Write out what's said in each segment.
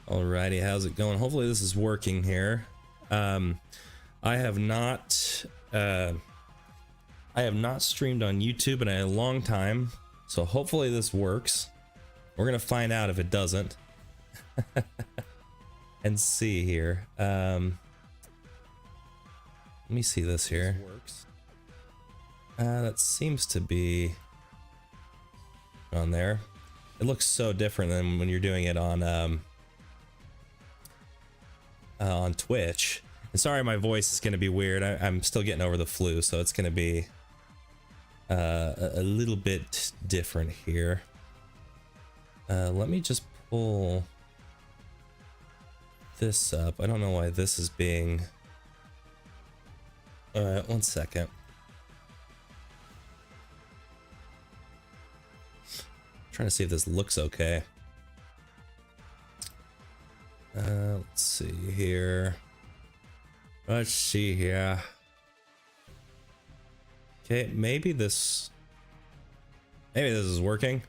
Alrighty, how's it going? Hopefully this is working here. I have not streamed on YouTube in a long time, so hopefully this works. We're gonna find out if it doesn't. And see here. Let me see this here. That seems to be on there. It looks so different than when you're doing it on Twitch. And sorry, my voice is going to be weird. I'm still getting over the flu, so it's going to be a little bit different here. Let me just pull this up. I don't know why this is being... Alright, 1 second. Trying to see if this looks okay. Let's see here. Let's see here. Okay, maybe this is working.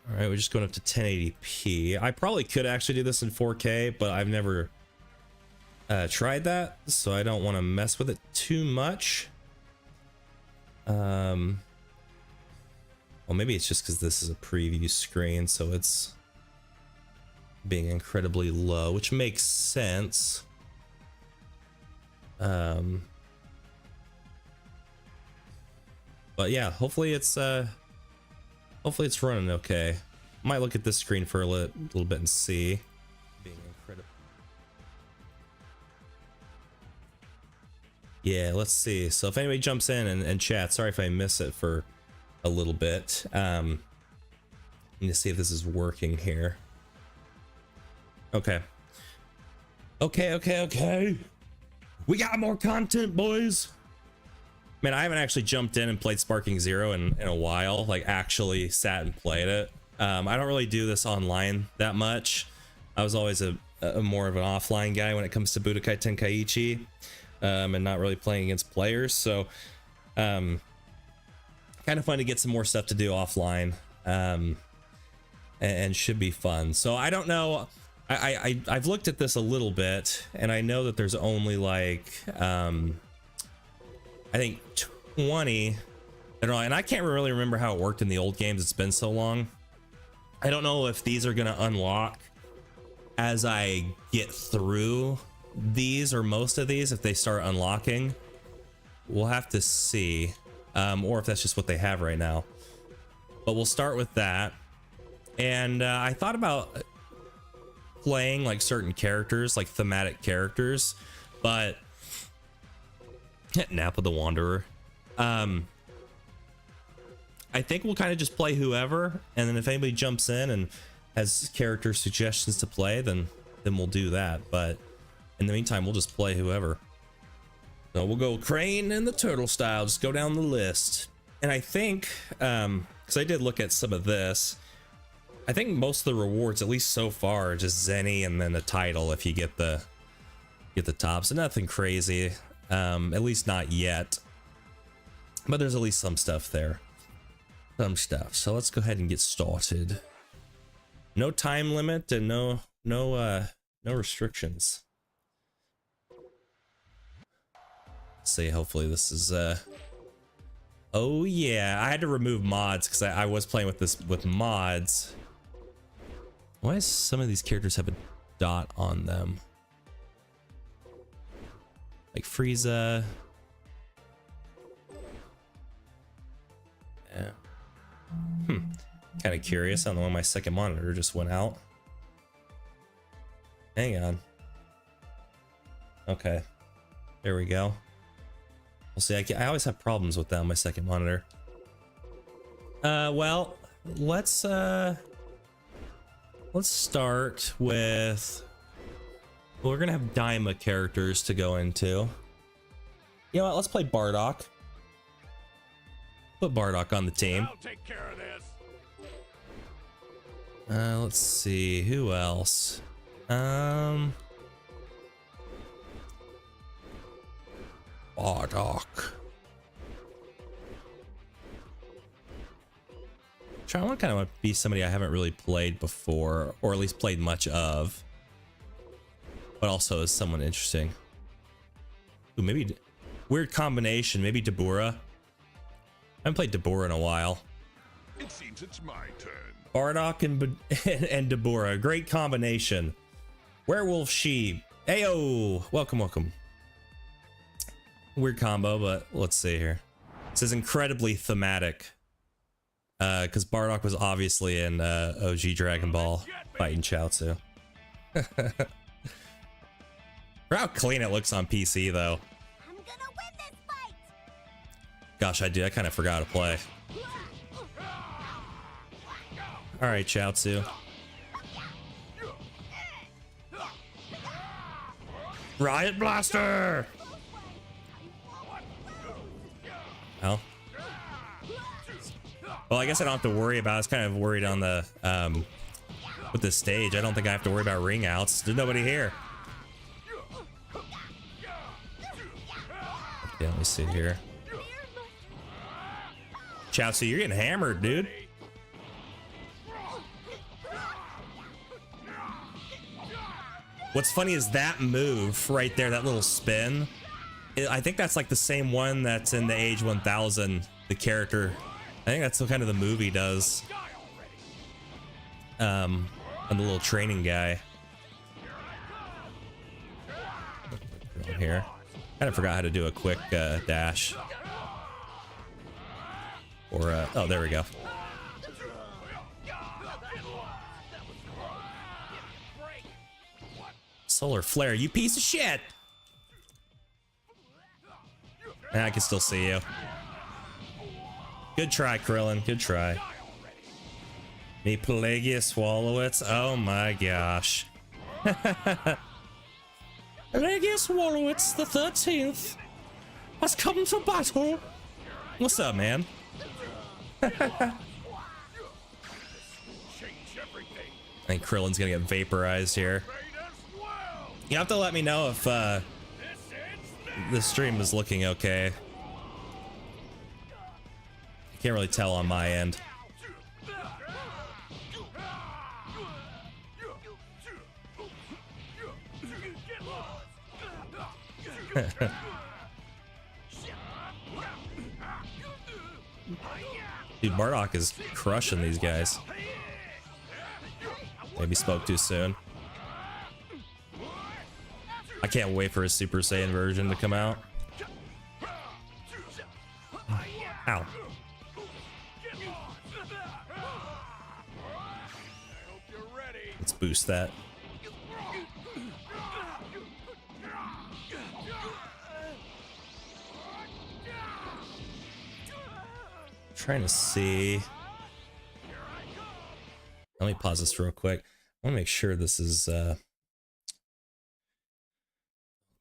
All right, we're just going up to 1080p. I probably could actually do this in 4K, but I've never tried that, so I don't want to mess with it too much. Well, maybe it's just because this is a preview screen, so it's being incredibly low, which makes sense. But yeah, hopefully it's running okay. Might look at this screen for a little bit and see. Being incredible. Yeah, let's see. So if anybody jumps in and chat, sorry if I miss it for a little bit. Need to see if this is working here. Okay. Okay. We got more content, boys. Man, I haven't actually jumped in and played Sparking Zero in a while. Like, actually sat and played it. I don't really do this online that much. I was always a more of an offline guy when it comes to Budokai Tenkaichi, and not really playing against players. So, kind of fun to get some more stuff to do offline, and should be fun. So I don't know. I've looked at this a little bit, and I know that there's only like I think 20. And I can't really remember how it worked in the old games. It's been so long. I don't know if these are gonna unlock as I get through these, or most of these, if they start unlocking. We'll have to see, or if that's just what they have right now. But we'll start with that. And I thought about playing like certain characters, like thematic characters, but Nappa the Wanderer. I think we'll kind of just play whoever, and then if anybody jumps in and has character suggestions to play, then we'll do that. But in the meantime, we'll just play whoever. So we'll go Crane and the Turtle style, just go down the list. And I think, because I did look at some of this, I think most of the rewards, at least so far, are just Zenny and then the title if you get the top. So nothing crazy, at least not yet. But there's at least some stuff there. Some stuff. So let's go ahead and get started. No time limit and no restrictions. Let's see, hopefully this is oh yeah, I had to remove mods because I was playing with this with mods. Why does some of these characters have a dot on them? Like Frieza. Yeah. Kind of curious. I don't know when my second monitor just went out. Hang on. Okay. There we go. We'll see. I always have problems with that on my second monitor. Well, let's start with... Well, we're gonna have Daima characters to go into. You know what? Let's play Bardock. Put Bardock on the team. I'll take care of this. Let's see, who else? Bardock. I want to kind of be somebody I haven't really played before, or at least played much of, but also is someone interesting. Ooh, maybe weird combination. Maybe Dabura. I haven't played Dabura in a while. It seems it's my turn. Bardock and Dabura, great combination. Werewolf sheep. Ayo, welcome, welcome. Weird combo, but let's see here. This is incredibly thematic. Because Bardock was obviously in OG Dragon Ball fighting Chaozu. For how clean it looks on PC, though. I'm gonna win this fight. Gosh, I kind of forgot to play. All right, Chaozu. Riot Blaster! Well, I guess I don't have to worry about. I was kind of worried on the with the stage. I don't think I have to worry about ring outs. There's nobody here. Okay, let me see here. Chaozu, you're getting hammered, dude. What's funny is that move right there, that little spin. I think that's like the same one that's in the Age 1000, the character. I think that's what kind of the movie does. And the little training guy. Here. Kind of forgot how to do a quick dash. Or, oh, there we go. Solar flare, you piece of shit! I can still see you. Good try, Krillin. Good try. Me Pelagius Swallowitz. Oh my gosh. Pelagius Swallowitz the 13th has come to battle. What's up, man? I think Krillin's gonna get vaporized here. You have to let me know if the stream is looking okay. Can't really tell on my end. Dude, Bardock is crushing these guys. Maybe spoke too soon. I can't wait for his Super Saiyan version to come out. Ow. Let's boost that. Trying to see. Let me pause this real quick. I want to make sure this is let me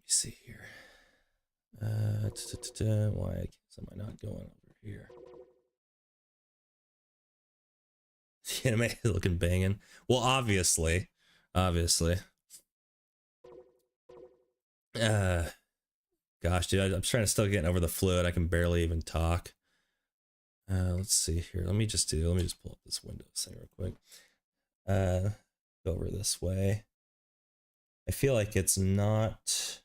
see here. Why am I not going over here? The anime is looking banging. Well, obviously. Gosh, dude, I'm trying to still getting over the flu. I can barely even talk. Let's see here. Let me just pull up this Windows thing real quick. Go over this way. I feel like it's not.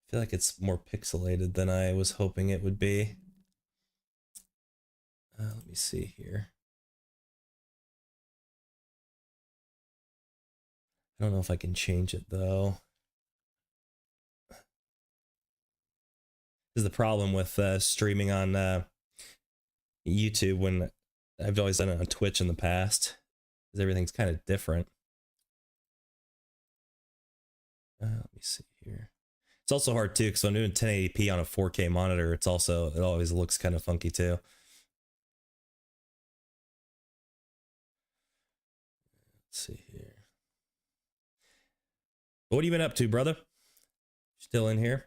I feel like it's more pixelated than I was hoping it would be. Let me see here. I don't know if I can change it though. This is the problem with streaming on YouTube when I've always done it on Twitch in the past, because everything's kind of different. Let me see here. It's also hard too, because I'm doing 1080p on a 4K monitor. It always looks kind of funky too. Let's see here. What have you been up to, brother? Still in here?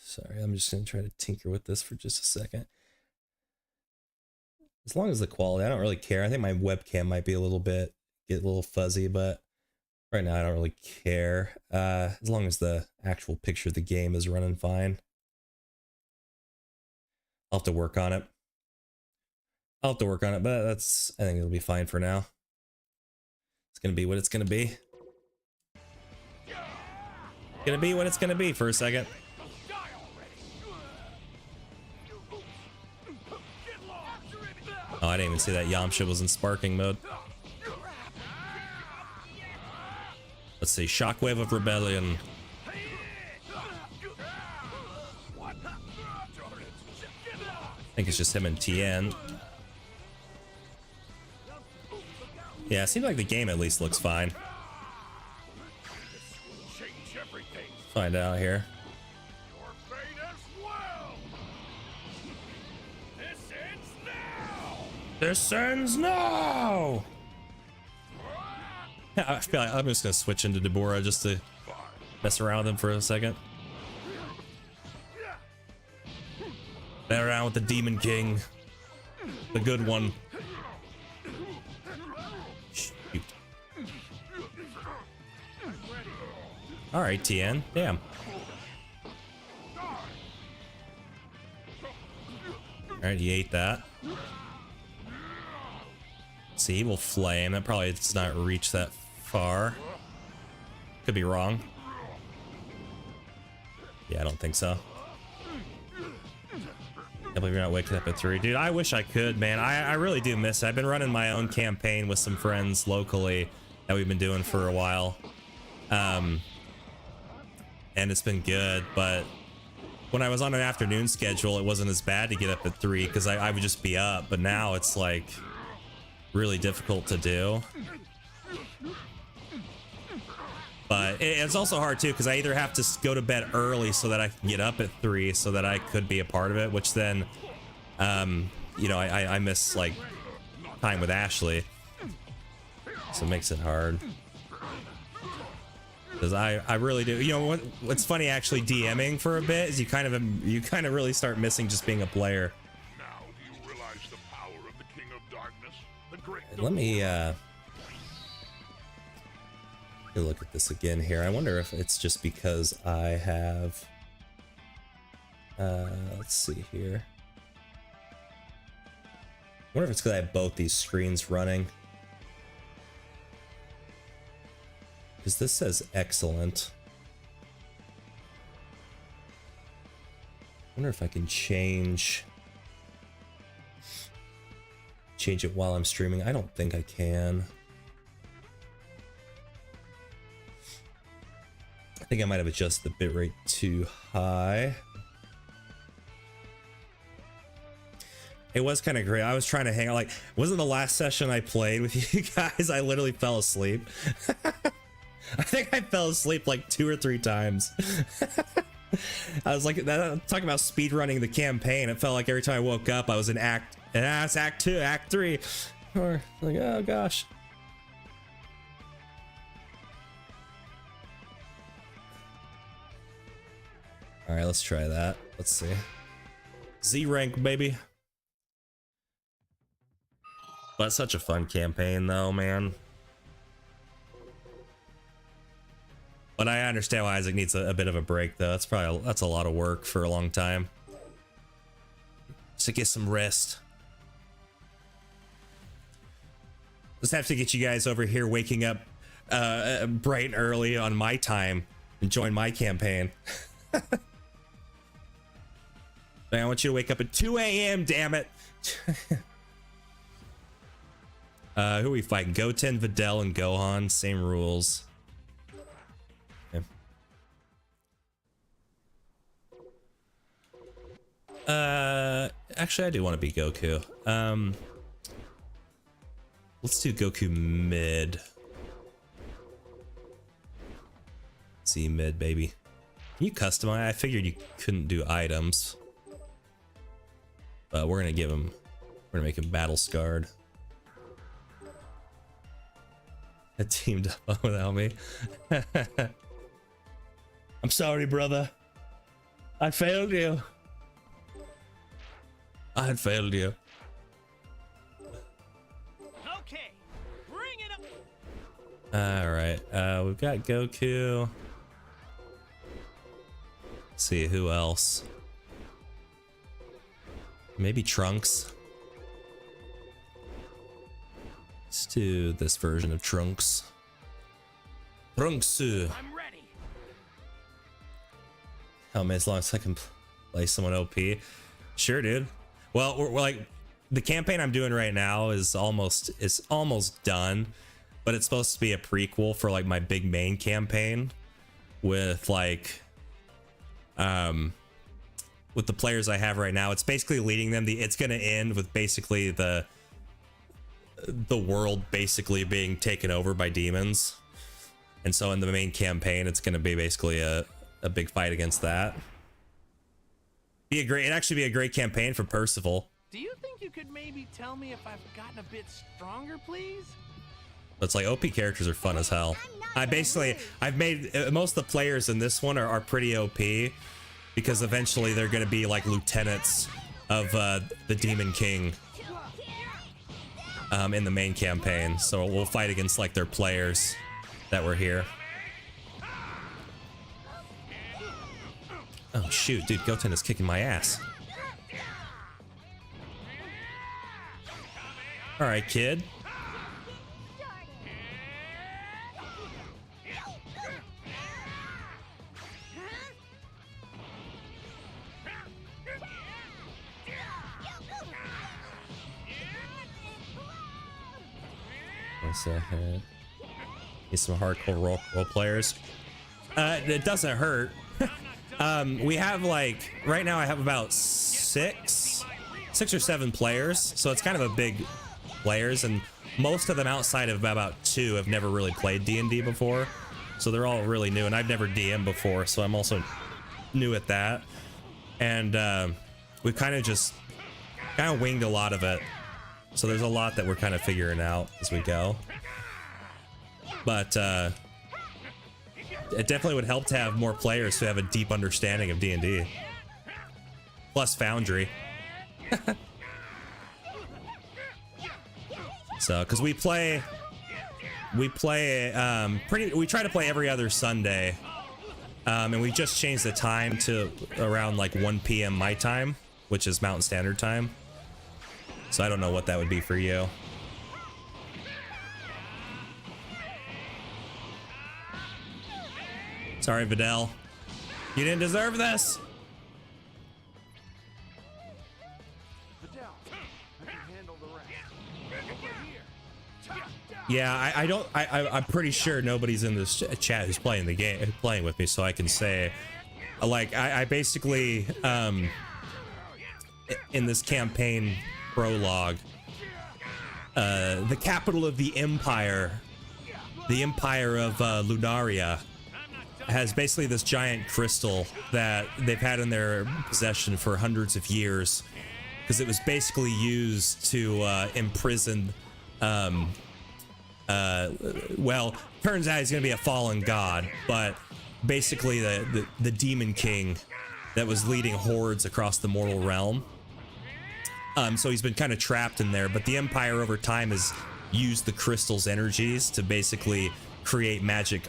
Sorry, I'm just going to try to tinker with this for just a second. As long as the quality, I don't really care. I think my webcam might be get a little fuzzy, but Right now, I don't really care. As long as the actual picture of the game is running fine. I'll have to work on it. But that's, I think it'll be fine for now. It's gonna be what it's gonna be. Gonna be what it's gonna be for a second. Oh, I didn't even see that Yamcha was in sparking mode. Let's see, Shockwave of Rebellion. I think it's just him and Tien. Yeah, it seems like the game at least looks fine. Find out here. This ends now! Yeah, I feel like I'm just gonna switch into Deborah just to mess around with him for a second. Play around with the Demon King. The good one. Shoot. Alright, Tien. Damn. Alright, he ate that. See, Evil Flame. That probably does not reach that far. Could be wrong. Yeah, I don't think so. I believe you're not waking up at 3. Dude, I wish I could, man. I really do miss it. I've been running my own campaign with some friends locally that we've been doing for a while. And it's been good, but when I was on an afternoon schedule, it wasn't as bad to get up at 3 because I would just be up, but now it's like really difficult to do. But it's also hard too because I either have to go to bed early so that I can get up at 3 so that I could be a part of it, which then you know, I miss like time with Ashley, so it makes it hard because I really do. You know what's funny, actually DMing for a bit is you kind of really start missing just being a player. Now do you realize the power of the King of Darkness, the great Let me look at this again here. I wonder if it's just because I have let's see here. I wonder if it's because I have both these screens running, because this says excellent. I wonder if I can change it while I'm streaming. I don't think I can. I think I might have adjusted the bitrate too high. It was kind of great. I was trying to hang out. Like, wasn't the last session I played with you guys, I literally fell asleep. I think I fell asleep like 2 or 3 times. I was like, talking about speed running the campaign. It felt like every time I woke up, I was in Act 2, Act 3. Or like, oh gosh. All right, let's try that. Let's see. Z rank, baby. But it's such a fun campaign, though, man. But I understand why Isaac needs a bit of a break, though. That's a lot of work for a long time. Just to get some rest. Just have to get you guys over here waking up bright and early on my time and join my campaign. I want you to wake up at 2 a.m. Damn it. Who are we fighting? Goten, Videl, and Gohan. Same rules. Okay. Actually, I do want to be Goku. Let's do Goku mid. See mid, baby. Can you customize? I figured you couldn't do items. But we're gonna make him battle scarred. It teamed up without me. I'm sorry, brother. I failed you. I had failed you. Okay, bring it All right, we've got Goku. Let's see who else. Maybe Trunks. Let's do this version of Trunks. Trunks. I'm ready. How many as long as I can play someone OP? Sure, dude. Well, we're like the campaign I'm doing right now is almost done, but it's supposed to be a prequel for like my big main campaign with like with the players I have right now. It's basically leading them. It's going to end with basically the world basically being taken over by demons, and so in the main campaign, it's going to be basically a big fight against that. It'd actually be a great campaign for Percival. Do you think you could maybe tell me if I've gotten a bit stronger, please? But it's like OP characters are fun as hell. I've made most of the players in this one are pretty OP because eventually they're going to be like lieutenants of the Demon King in the main campaign. So we'll fight against like their players that were here. Oh shoot, dude, Goten is kicking my ass. All right, kid. One second. Need some hardcore role players. It doesn't hurt. We have like right now I have about six or seven players, so it's kind of a big players, and most of them outside of about 2 have never really played D&D before, so they're all really new, and I've never DM'd before, so I'm also new at that. And we've kind of winged a lot of it, so there's a lot that we're kind of figuring out as we go. But it definitely would help to have more players who have a deep understanding of D&D. Plus Foundry. So, because we try to play every other Sunday. And we just changed the time to around like 1 p.m. my time, which is Mountain Standard Time. So I don't know what that would be for you. Sorry, Videl. You didn't deserve this. Yeah, I'm pretty sure nobody's in this chat who's playing the game, playing with me, so I can say, like, I basically, in this campaign prologue, the capital of the Empire of Lunaria, has basically this giant crystal that they've had in their possession for hundreds of years, because it was basically used to imprison well, turns out he's gonna be a fallen god, but basically the Demon King that was leading hordes across the mortal realm. So he's been kind of trapped in there, but the Empire over time has used the crystal's energies to basically create magic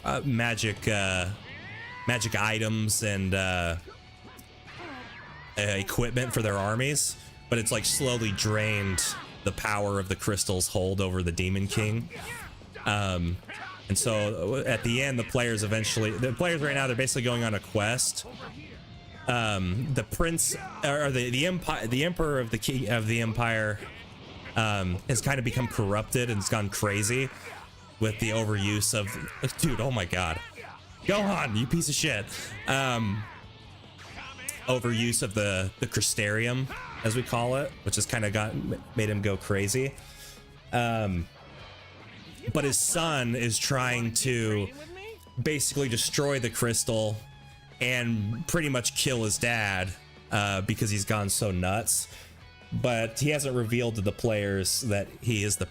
items and equipment for their armies, but it's like slowly drained the power of the crystal's hold over the Demon King. And so at the end, the players right now, they're basically going on a quest. The prince, or the emperor of the empire, has kind of become corrupted and has gone crazy with the overuse of, dude, oh my god, Gohan, you piece of shit. Overuse of the Crystarium, as we call it, which has kind of made him go crazy. But his son is trying to basically destroy the crystal and pretty much kill his dad, because he's gone so nuts. But he hasn't revealed to the players that he is the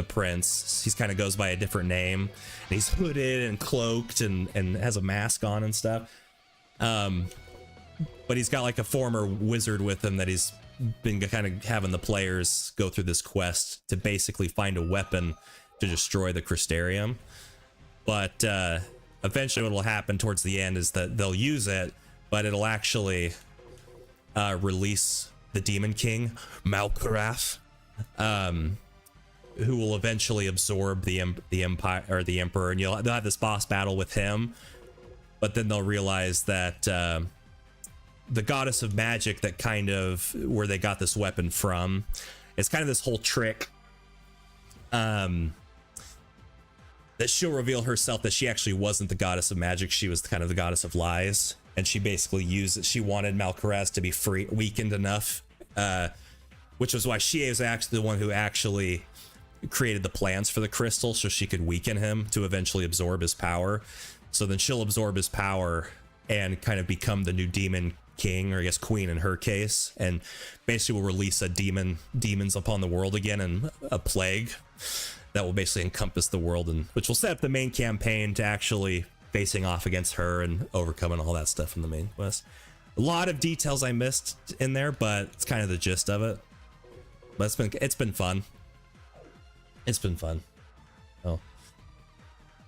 prince. He kind of goes by a different name, and he's hooded and cloaked and has a mask on and stuff. But he's got like a former wizard with him that he's been kind of having the players go through this quest to basically find a weapon to destroy the Crystarium. But eventually what will happen towards the end is that they'll use it, but it'll actually release the Demon King, Malkarath, who will eventually absorb the Empire or the Emperor, and they'll have this boss battle with him. But then they'll realize that the Goddess of Magic, that kind of where they got this weapon from, it's kind of this whole trick. That she'll reveal herself that she actually wasn't the Goddess of Magic. She was kind of the Goddess of Lies, and she basically used it. She wanted Malkarath to be weakened enough, which was why she is actually the one who actually created the plans for the crystal, so she could weaken him to eventually absorb his power. So then she'll absorb his power and kind of become the new Demon King, or I guess Queen in her case, and basically will release demons upon the world again, and a plague that will basically encompass the world, and which will set up the main campaign to actually facing off against her and overcoming all that stuff in the main quest. A lot of details I missed in there, but it's kind of the gist of it. But it's been fun. It's been fun. Oh,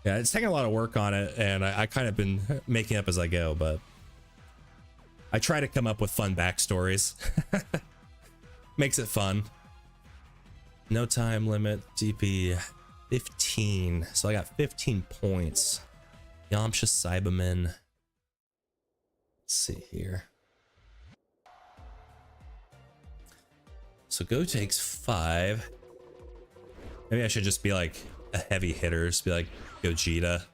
yeah, it's taking a lot of work on it, and I kind of been making up as I go, but I try to come up with fun backstories. Makes it fun. No time limit, DP 15. So I got 15 points. Yamcha Cyberman. Let's see here. So Go takes 5. Maybe I should just be like a heavy hitter. Just be like Gogeta.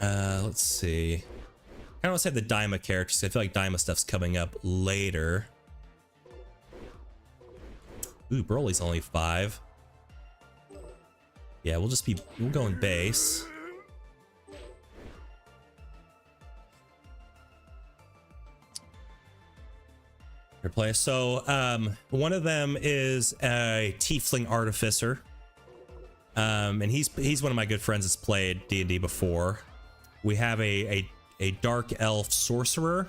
Let's see. I don't want to say the Daima characters. I feel like Daima stuff's coming up later. Ooh, Broly's only 5. Yeah, we'll go in base. Play. So one of them is a Tiefling Artificer. And he's one of my good friends that's played D&D before. We have a Dark Elf Sorcerer.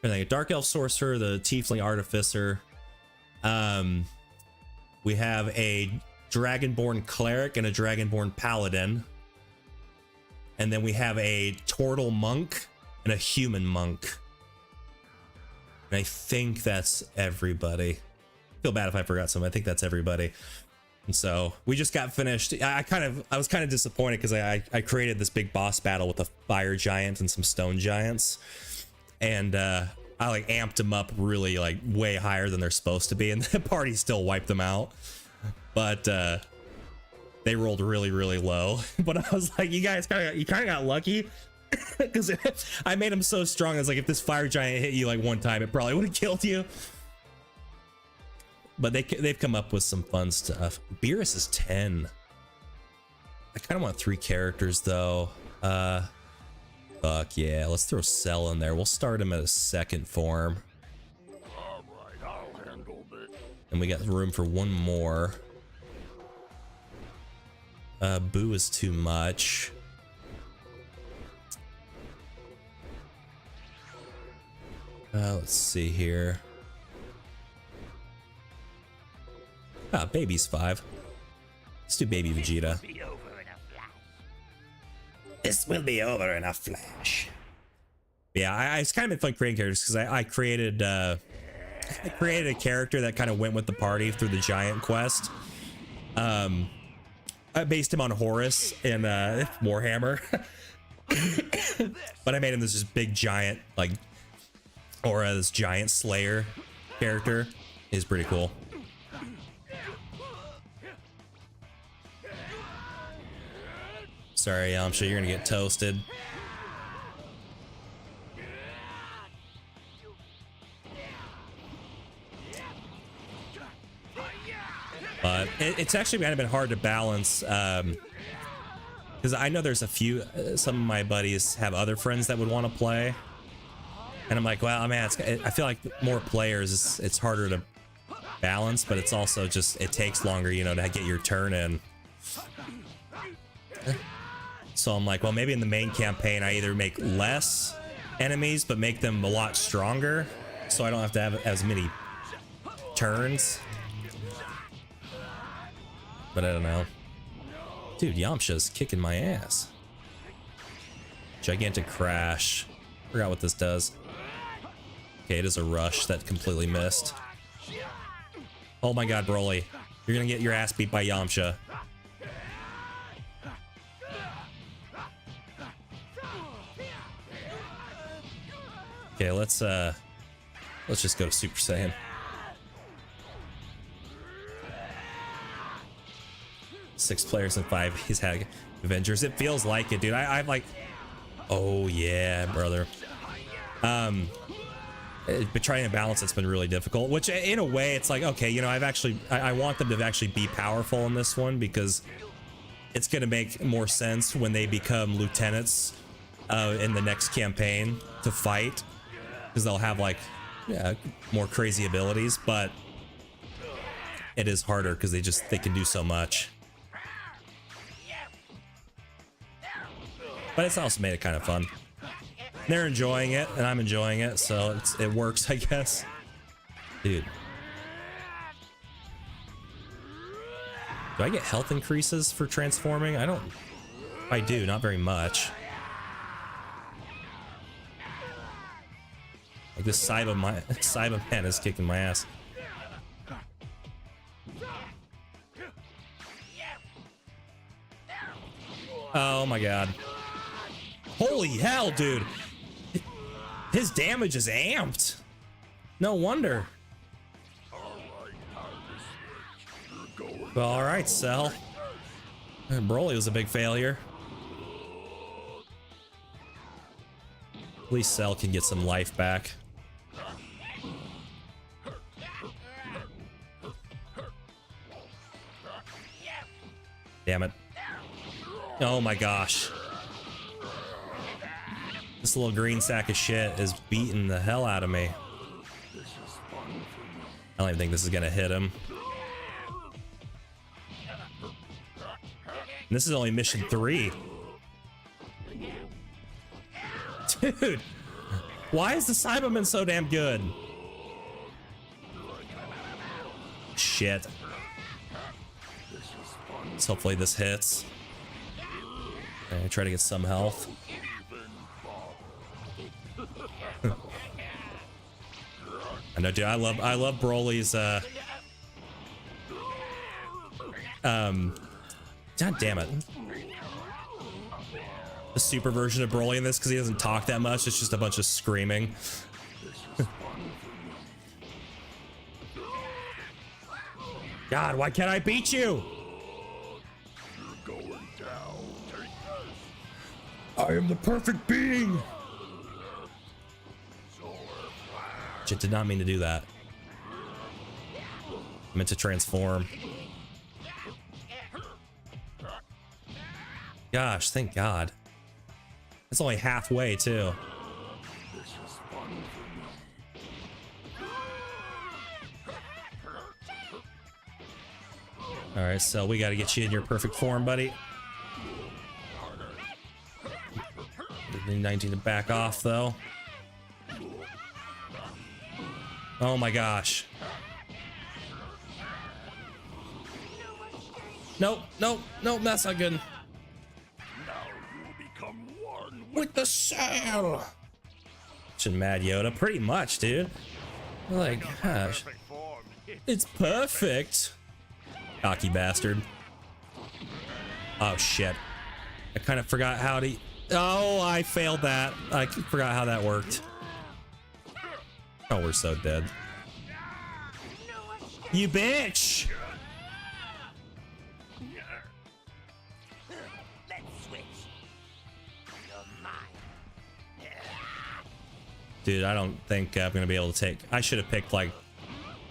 A Dark Elf Sorcerer, the Tiefling Artificer. We have a Dragonborn Cleric and a Dragonborn Paladin. And then we have a Turtle Monk and a Human Monk. And I think that's everybody. Feel bad if I forgot some. I think that's everybody. And so we just got finished. I was kind of disappointed because I created this big boss battle with a fire giant and some stone giants. And I like amped them up really like way higher than they're supposed to be, and the party still wiped them out. But they rolled really, really low. But I was like, you guys kind of got lucky. Because I made them so strong. It's like if this fire giant hit you like one time, it probably would have killed you. But they've come up with some fun stuff. Beerus is 10. I kind of want 3 characters though. Fuck yeah, let's throw Cell in there. We'll start him at a second form. All right, I'll handle this. And we got room for one more. Boo is too much. Let's see here. Baby's 5. Let's do Baby Vegeta. This will be over in a flash. Yeah, it's kind of been fun creating characters because I created a character that kind of went with the party through the giant quest. I based him on Horus in Warhammer. But I made him this just big giant, like, or this giant slayer character. He's pretty cool. Sorry, Yamcha, you're gonna get toasted. But it's actually kind of been hard to balance, because I know there's a few, some of my buddies have other friends that would want to play, and I'm like, well, man, I feel like more players, it's harder to balance, but it's also just, it takes longer, you know, to get your turn in. So I'm like, well, maybe in the main campaign, I either make less enemies, but make them a lot stronger, so I don't have to have as many turns. but I don't know. Dude, Yamcha's kicking my ass. Gigantic crash. Forgot what this does. Okay, it is a rush that completely missed. Oh my god, Broly. You're gonna get your ass beat by Yamcha. Okay, let's just go to Super Saiyan. Six players and 5. He's had Avengers. It feels like it, dude. I'm like, oh yeah, brother. But trying to balance it's been really difficult. Which in a way, it's like, okay, you know, I want them to actually be powerful in this one because it's gonna make more sense when they become lieutenants in the next campaign to fight, because they'll have like more crazy abilities. But it is harder because they can do so much. But it's also made it kind of fun. They're enjoying it, and I'm enjoying it, so it works, I guess. Dude. Do I get health increases for transforming? I do, not very much. Like this Cyberman is kicking my ass. Oh my god. Holy hell, dude. His damage is amped. No wonder. Well, all right, Cell. Broly was a big failure. At least Cell can get some life back. Damn it. Oh my gosh. This little green sack of shit is beating the hell out of me. I don't even think this is gonna hit him. And this is only mission 3. Dude, why is the Cyberman so damn good? Shit. So hopefully this hits. Okay, try to get some health. I know, dude. I love Broly's. God damn it. The super version of Broly in this, because he doesn't talk that much. It's just a bunch of screaming. God, why can't I beat you? I am the perfect being. Shit, did not mean to do that. I meant to transform. Gosh, thank God. It's only halfway too. All right, so we got to get you in your perfect form, buddy. Need 19 to back off though. Oh my gosh. Nope, nope, nope, that's not good. With the Cell. Should Mad Yoda, pretty much, dude. Like, gosh, it's perfect. Cocky bastard. Oh shit. I kind of forgot how to. Oh, I failed that. I forgot how that worked. Oh, we're so dead. You bitch! Dude, I don't think I'm gonna be able to take. I should have picked like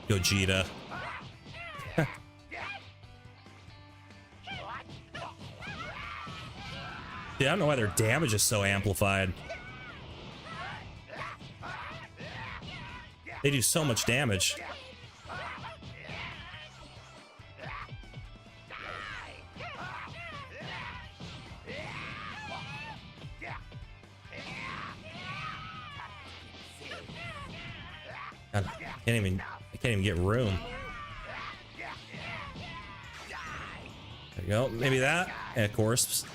Gogeta. Dude, I don't know why their damage is so amplified. They do so much damage. God, I can't even get room. There you go. Maybe that. And of course,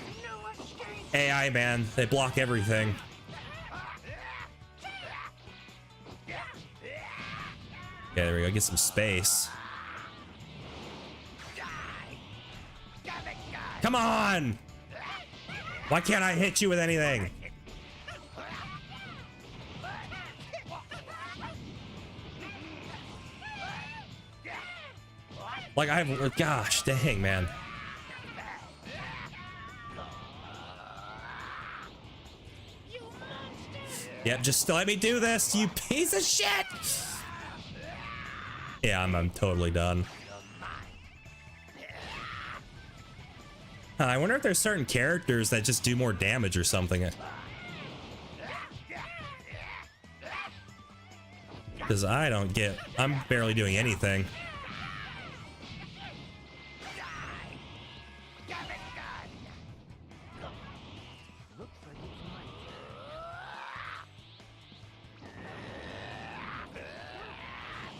AI, man. They block everything. Okay, there we go. Get some space. Come on! Why can't I hit you with anything? Like I have, gosh, dang, man. Yep, just let me do this, you piece of shit! Yeah, I'm totally done. I wonder if there's certain characters that just do more damage or something. Because I don't get... I'm barely doing anything.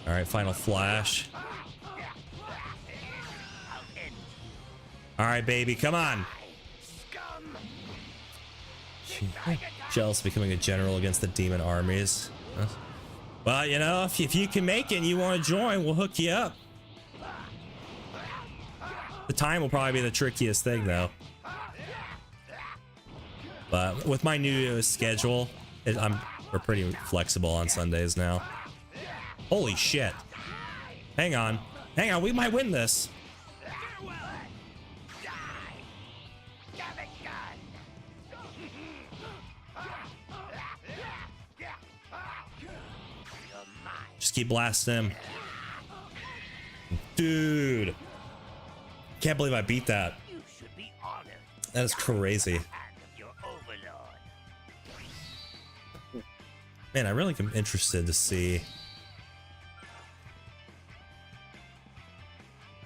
Alright, final flash. Alright, baby, come on. Jealous becoming a general against the demon armies. Huh? Well, you know, if you can make it and you want to join, we'll hook you up. The time will probably be the trickiest thing, though. But with my new schedule, we're pretty flexible on Sundays now. Holy shit. Hang on. Hang on, we might win this. Just keep blasting him. Dude. Can't believe I beat that. That is crazy. Man, I really am interested to see.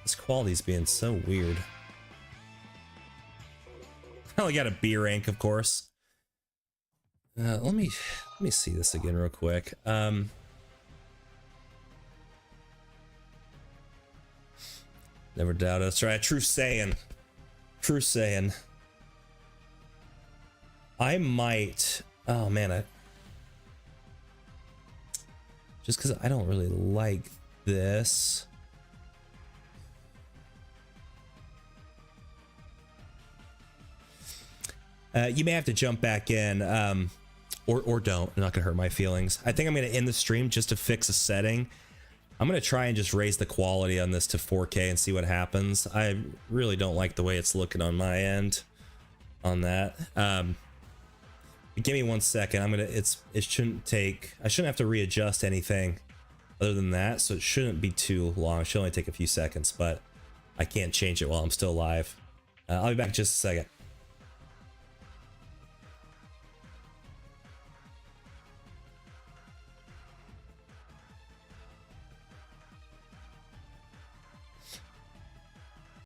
This quality's being so weird. I only got a B rank, of course. Let me see this again real quick. Never doubt it. That's right. True Saiyan. True Saiyan. I might. Oh man, just because I don't really like this. You may have to jump back in, or don't. I'm not gonna hurt my feelings. I think I'm gonna end the stream just to fix a setting. I'm gonna try and just raise the quality on this to 4K and see what happens. I really don't like the way it's looking on my end on that. Give me 1 second. It shouldn't take. I shouldn't have to readjust anything other than that, so it shouldn't be too long. It should only take a few seconds, but I can't change it while I'm still live. I'll be back in just a second.